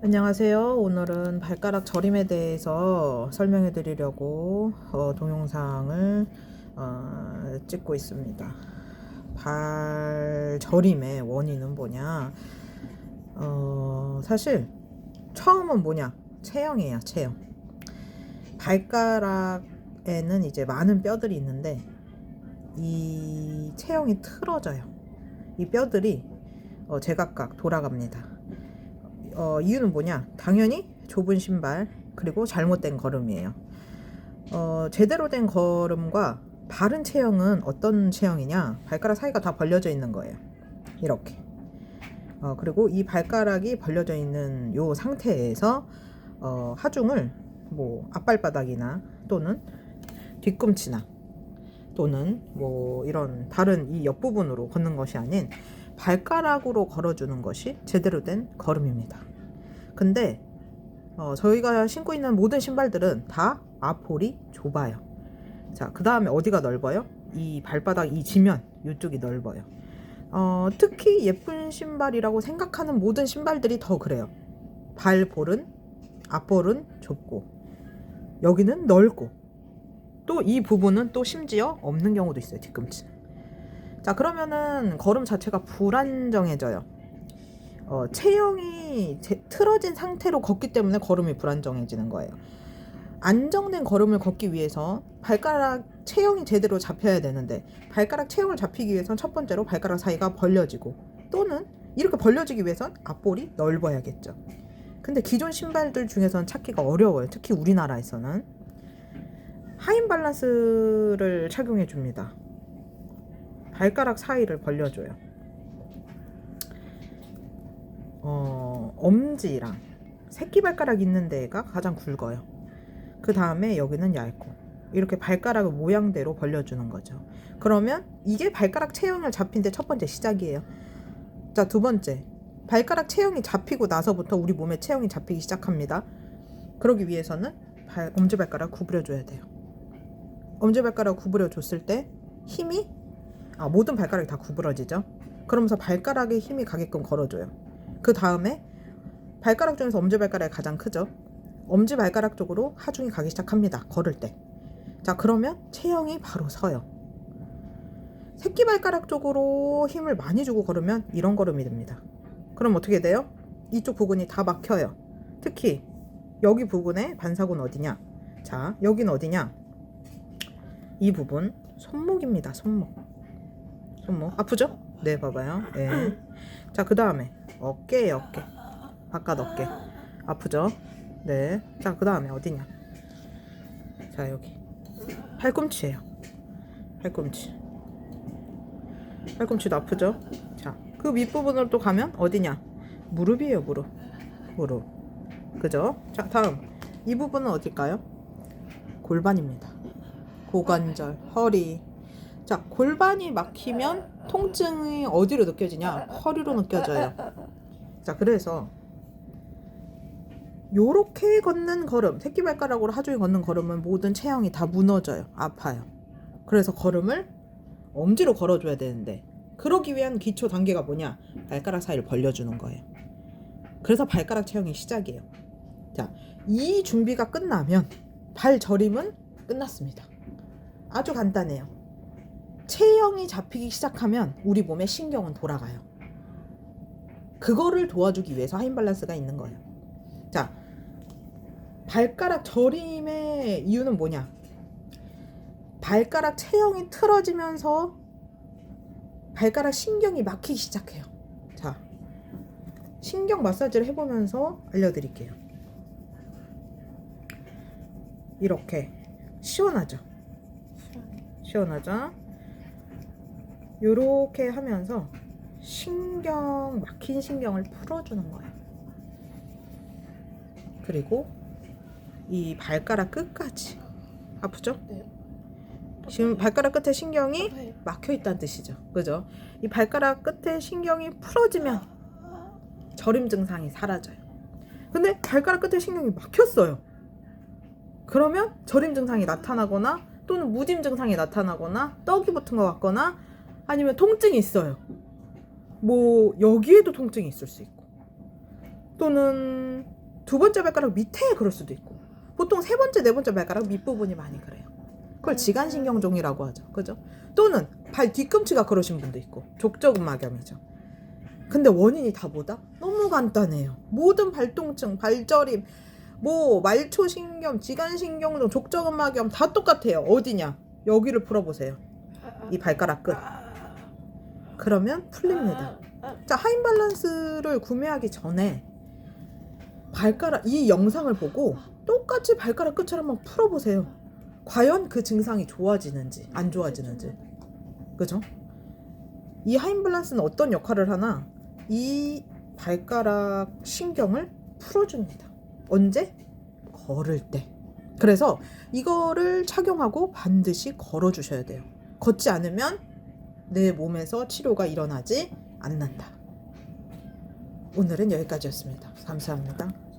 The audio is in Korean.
안녕하세요. 오늘은 발가락 저림에 대해서 설명해 드리려고 동영상을 찍고 있습니다. 발 저림의 원인은 뭐냐? 사실 처음은 뭐냐? 체형이에요. 체형. 발가락에는 이제 많은 뼈들이 있는데 이 체형이 틀어져요. 이 뼈들이 제각각 돌아갑니다. 이유는 뭐냐? 당연히 좁은 신발 그리고 잘못된 걸음이에요. 제대로 된 걸음과 바른 체형은 어떤 체형이냐? 발가락 사이가 다 벌려져 있는 거예요. 이렇게. 그리고 이 발가락이 벌려져 있는 요 상태에서 하중을 뭐 앞발바닥이나 또는 뒤꿈치나 또는 뭐 이런 다른 이 옆부분으로 걷는 것이 아닌 발가락으로 걸어주는 것이 제대로 된 걸음입니다. 근데 저희가 신고 있는 모든 신발들은 다 앞볼이 좁아요. 자, 그 다음에 어디가 넓어요? 이 발바닥 이 지면 이쪽이 넓어요. 특히 예쁜 신발이라고 생각하는 모든 신발들이 더 그래요. 발볼은 앞볼은 좁고 여기는 넓고 또 이 부분은 또 심지어 없는 경우도 있어요. 뒤꿈치는. 자, 그러면은 걸음 자체가 불안정해져요. 체형이 틀어진 상태로 걷기 때문에 걸음이 불안정해지는 거예요. 안정된 걸음을 걷기 위해서 발가락 체형이 제대로 잡혀야 되는데 발가락 체형을 잡히기 위해선 첫 번째로 발가락 사이가 벌려지고 또는 이렇게 벌려지기 위해선 앞볼이 넓어야겠죠. 근데 기존 신발들 중에서는 찾기가 어려워요. 특히 우리나라에서는 하인 밸런스를 착용해 줍니다. 발가락 사이를 벌려줘요. 엄지랑 새끼발가락 있는 데가 가장 굵어요. 그 다음에 여기는 얇고 이렇게 발가락을 모양대로 벌려주는 거죠. 그러면 이게 발가락 체형을 잡힌 데 첫 번째 시작이에요. 자, 두 번째, 발가락 체형이 잡히고 나서부터 우리 몸의 체형이 잡히기 시작합니다. 그러기 위해서는 엄지발가락 구부려줘야 돼요. 엄지발가락 구부려줬을 때 힘이 모든 발가락이 다 구부러지죠. 그러면서 발가락에 힘이 가게끔 걸어줘요. 그 다음에 발가락 중에서 엄지발가락이 가장 크죠. 엄지발가락 쪽으로 하중이 가기 시작합니다. 걸을 때. 자, 그러면 체형이 바로 서요. 새끼발가락 쪽으로 힘을 많이 주고 걸으면 이런 걸음이 됩니다. 그럼 어떻게 돼요? 이쪽 부분이 다 막혀요. 특히 여기 부분의 반사구는 어디냐? 자, 여기는 어디냐? 이 부분 손목입니다. 손목 아프죠? 네, 봐봐요. 네. 자, 그 다음에 어깨예요. 어깨. 바깥 어깨 아프죠? 네. 자, 그 다음에 어디냐? 자, 여기 팔꿈치예요. 팔꿈치도 아프죠? 자, 그 윗부분으로 또 가면 어디냐? 무릎이에요. 무릎. 그죠? 자, 다음 이 부분은 어딜까요? 골반입니다. 고관절, 허리. 자, 골반이 막히면 통증이 어디로 느껴지냐? 허리로 느껴져요. 자, 그래서 요렇게 걷는 걸음, 새끼발가락으로 하중이 걷는 걸음은 모든 체형이 다 무너져요. 아파요. 그래서 걸음을 엄지로 걸어줘야 되는데 그러기 위한 기초 단계가 뭐냐? 발가락 사이를 벌려주는 거예요. 그래서 발가락 체형이 시작이에요. 자, 이 준비가 끝나면 발 저림은 끝났습니다. 아주 간단해요. 체형이 잡히기 시작하면 우리 몸의 신경은 돌아가요. 그거를 도와주기 위해서 하인 밸런스가 있는 거예요. 자, 발가락 저림의 이유는 뭐냐? 발가락 체형이 틀어지면서 발가락 신경이 막히기 시작해요. 자, 신경 마사지를 해보면서 알려드릴게요. 이렇게 시원하죠? 요렇게 하면서 막힌 신경을 풀어주는 거예요. 그리고 이 발가락 끝까지 아프죠? 네. 지금 발가락 끝에 신경이 막혀 있다는 뜻이죠. 그죠? 이 발가락 끝에 신경이 풀어지면 저림 증상이 사라져요. 근데 발가락 끝에 신경이 막혔어요. 그러면 저림 증상이 나타나거나 또는 무dim 증상이 나타나거나 떡이 붙은 것 같거나 아니면 통증이 있어요. 뭐 여기에도 통증이 있을 수 있고 또는 두 번째 발가락 밑에 그럴 수도 있고, 보통 세 번째, 네 번째 발가락 밑부분이 많이 그래요. 그걸 지간신경종이라고 하죠. 그죠? 또는 발 뒤꿈치가 그러신 분도 있고, 족저근막염이죠. 근데 원인이 다 뭐다? 너무 간단해요. 모든 발통증, 발저림, 뭐 말초신경, 지간신경종, 족저근막염 다 똑같아요. 어디냐? 여기를 풀어보세요. 이 발가락 끝. 그러면 풀립니다. 자, 하인밸런스를 구매하기 전에 발가락, 이 영상을 보고 똑같이 발가락 끝을 한번 풀어보세요. 과연 그 증상이 좋아지는지 안 좋아지는지. 그죠? 이 하인밸런스는 어떤 역할을 하나? 이 발가락 신경을 풀어줍니다. 언제? 걸을 때. 그래서 이거를 착용하고 반드시 걸어주셔야 돼요. 걷지 않으면 내 몸에서 치료가 일어나지 않는다. 오늘은 여기까지였습니다. 감사합니다.